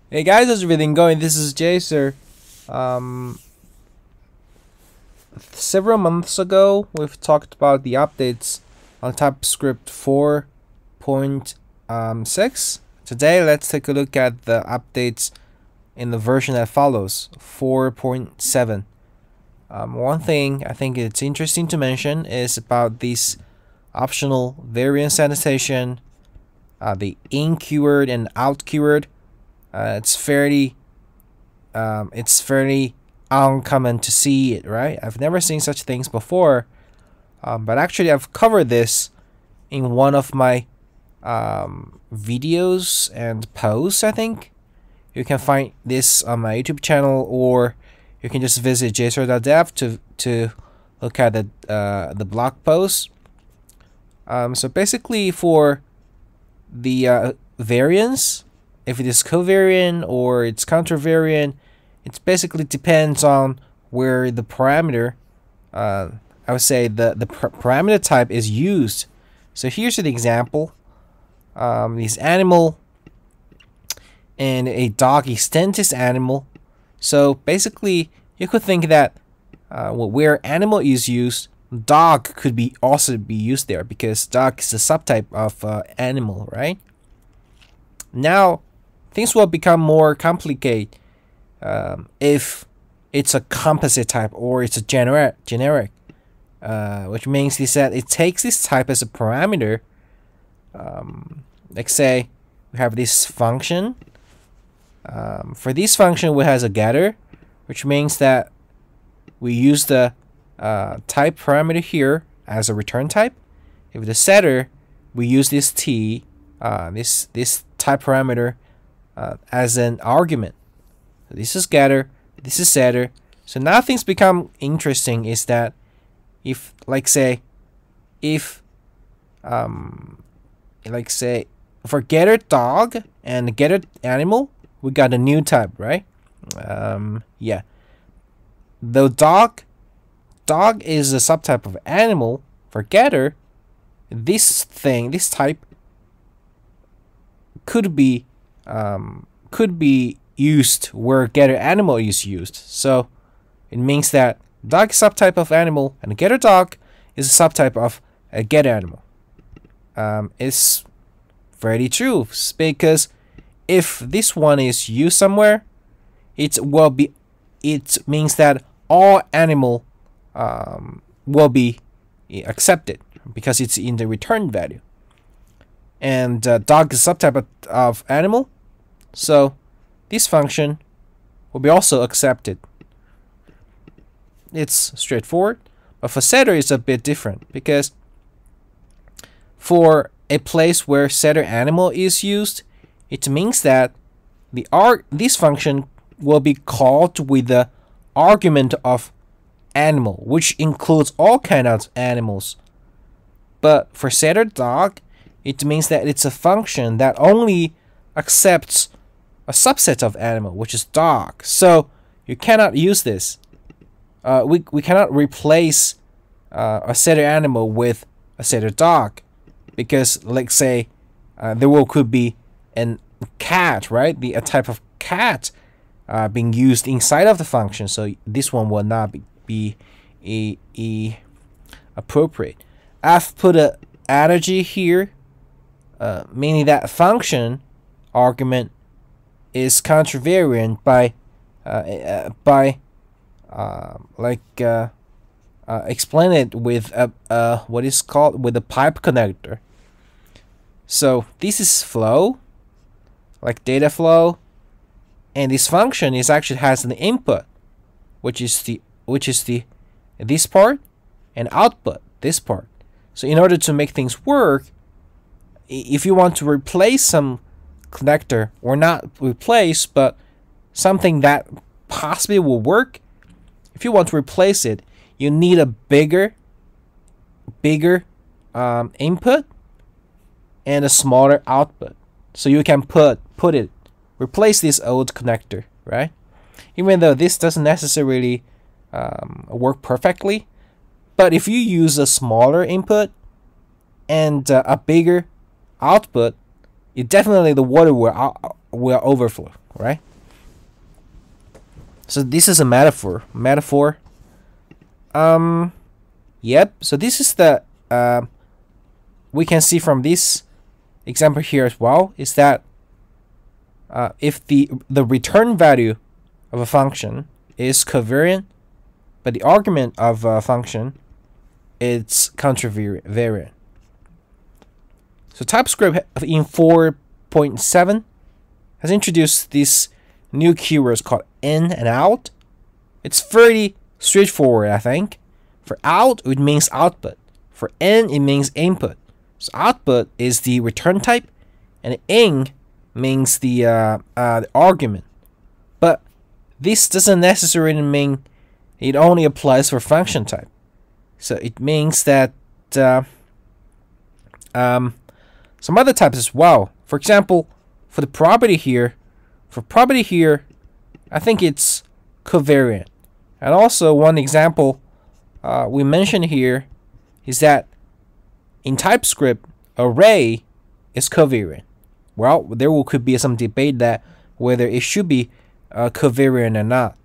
Hey guys, how's everything going? This is JSer. Several months ago, we've talked about the updates on TypeScript 4.6. Today, let's take a look at the updates in the version that follows, 4.7. One thing I think it's interesting to mention is about this optional variance annotation, the in keyword and out keyword. It's fairly uncommon to see it, right? I've never seen such things before, but actually I've covered this in one of my videos and posts. I think you can find this on my YouTube channel, or you can just visit JSer.dev to look at the blog post. So basically, for the variance, if it is covariant or it's countervariant, it basically depends on where the parameter, I would say the parameter type is used. So here's an example. This animal and a dog extend this animal. So basically, you could think that where animal is used, dog could also be used there, because dog is a subtype of animal, right? Now, things will become more complicated if it's a composite type or it's a generic, which means that it takes this type as a parameter. Like say we have this function. For this function, we has a getter, which means that we use the type parameter here as a return type. If the setter, we use this this type parameter as an argument. So this is getter, this is setter. So now things become interesting is that if like say for getter dog and getter animal, we got a new type, right? Yeah. Though dog is a subtype of animal, for getter, this type could be used where getter animal is used. So it means that dog is a subtype of animal and getter dog is a subtype of a getter animal. It's very true, because if this one is used somewhere, it means that all animal will be accepted because it's in the return value. And dog is a subtype of animal, so this function will be also accepted. It's straightforward, but for setter it's a bit different, because for a place where setter animal is used, it means that this function will be called with the argument of animal, which includes all kinds of animals. But for setter dog, it means that it's a function that only accepts a subset of animal, which is dog. So you cannot use this. We cannot replace a setter animal with a setter dog, because let's say could be a cat, right? A type of cat being used inside of the function. So this one will not be appropriate. I've put a allergy here, meaning that function argument is contravariant by explain it with what is called with a pipe connector. So this is flow, like data flow, and this function actually has an input, which is this part, and output, this part. So in order to make things work, if you want to replace some connector, or not replace, but something that possibly will work, if you want to replace it, you need a bigger input and a smaller output, so you can replace this old connector, right? Even though this doesn't necessarily work perfectly, but if you use a smaller input and a bigger output, the water will will overflow, right? So this is a metaphor. Yep. So this is the we can see from this example here as well, is that if the return value of a function is covariant, but the argument of a function it's contravariant. So TypeScript in 4.7 has introduced these new keywords called in and out. It's very straightforward, I think. For out, it means output. For in, it means input. So output is the return type, and in means the argument. But this doesn't necessarily mean it only applies for function type. So it means that some other types as well. For example, for the property here, I think it's covariant. And also one example we mentioned here is that in TypeScript, array is covariant. Well, there could be some debate that whether it should be covariant or not.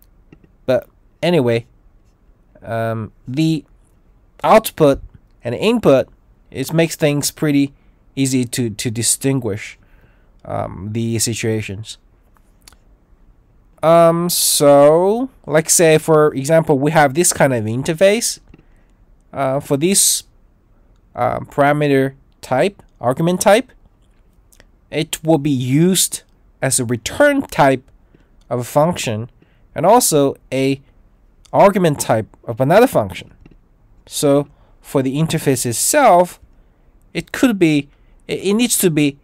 But anyway, the output and input, it makes things pretty easy to distinguish the situations. So like say for example, we have this kind of interface for this parameter type, argument type. It will be used as a return type of a function and also a argument type of another function. So for the interface itself, it could be, it needs to be,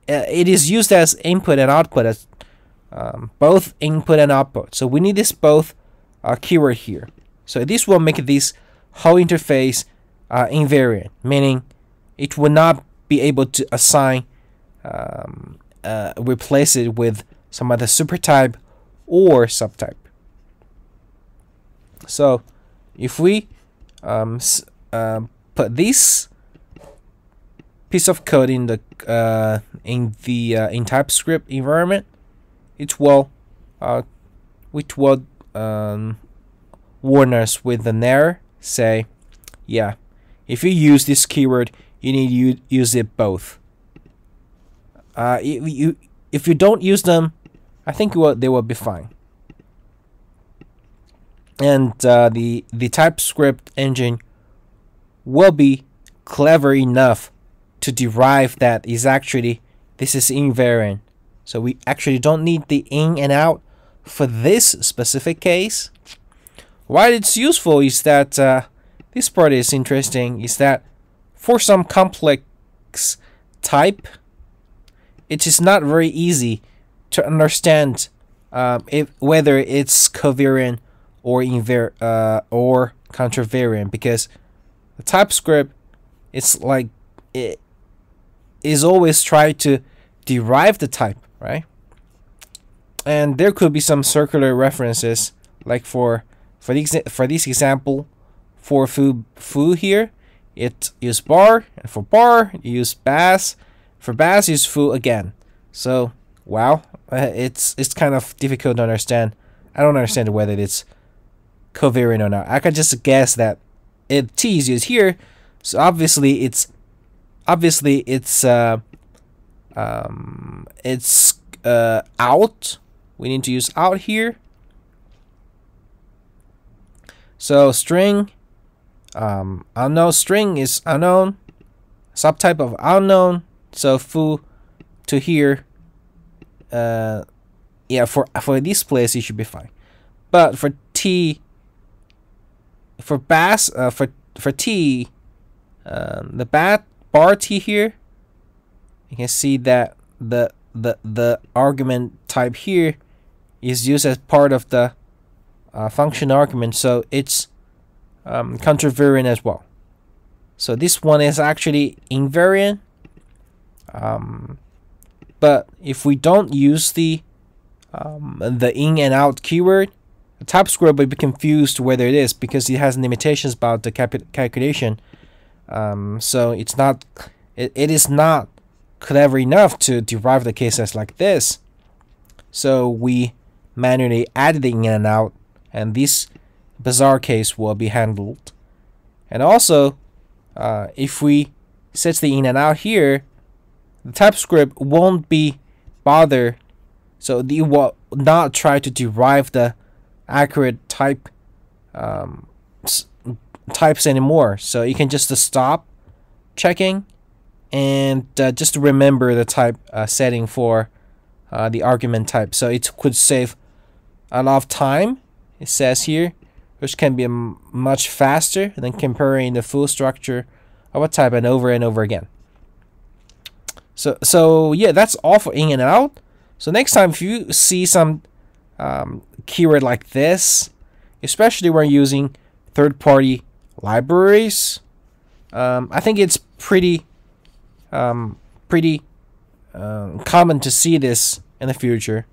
it is used as input and output, as both input and output. So we need this both keyword here. So this will make this whole interface invariant, meaning it will not be able to assign, replace it with some other supertype or subtype. So if we put this piece of code in the in TypeScript environment, it will warn us with an error. Say, yeah, if you use this keyword, you need to use it both. If you don't use them, I think they will be fine. And the TypeScript engine will be clever enough to derive that is actually this is invariant. So we actually don't need the in and out for this specific case. Why it's useful is that this part is interesting, is that for some complex type, it is not very easy to understand whether it's covariant or or contravariant, because the TypeScript, it's like it is always try to derive the type, right? And there could be some circular references, like for this example, for foo here, it use bar, and for bar you use bass, for bass use foo again. So wow, it's kind of difficult to understand. I don't understand whether it's covariant or not. I can just guess that T is used here, so obviously it's out. We need to use out here. So string, unknown, string is unknown, subtype of unknown. So foo to here, yeah, for this place it should be fine. But for T, for bass, for T, the bar T here, you can see that the argument type here is used as part of the function argument, so it's contravariant as well. So this one is actually invariant, but if we don't use the in and out keyword, the TypeScript will be confused whether it is, because it has limitations about the calculation. So it is not clever enough to derive the cases like this. So we manually added the in and out, and this bizarre case will be handled. And also, if we set the in and out here, the TypeScript won't be bothered, so it will not try to derive the accurate types anymore. So you can just stop checking and just remember the type setting for the argument type. So it could save a lot of time, it says here, which can be much faster than comparing the full structure of a type and over again. So yeah, that's all for in and out. So next time if you see some keyword like this, especially when using third-party libraries, I think it's pretty common to see this in the future.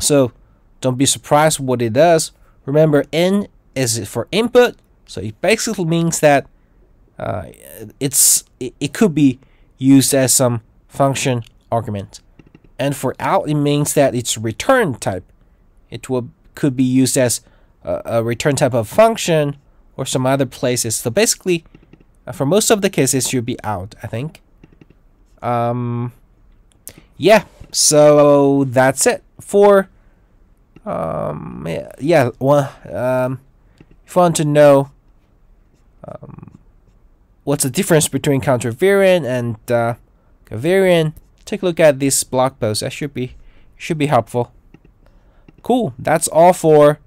So don't be surprised what it does. Remember, N is for input, so it basically means that it could be used as some function argument. And for out, it means that it's return type. It could be used as a return type of function or some other places. So basically, for most of the cases, it should be out, I think. Yeah, so that's it for if you want to know what's the difference between counter-variant and covariant, take a look at this blog post. That should be helpful. Cool. That's all for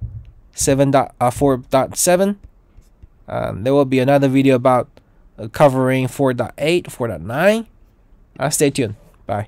4.7. There will be another video about covering 4.8, 4.9. Stay tuned. Bye.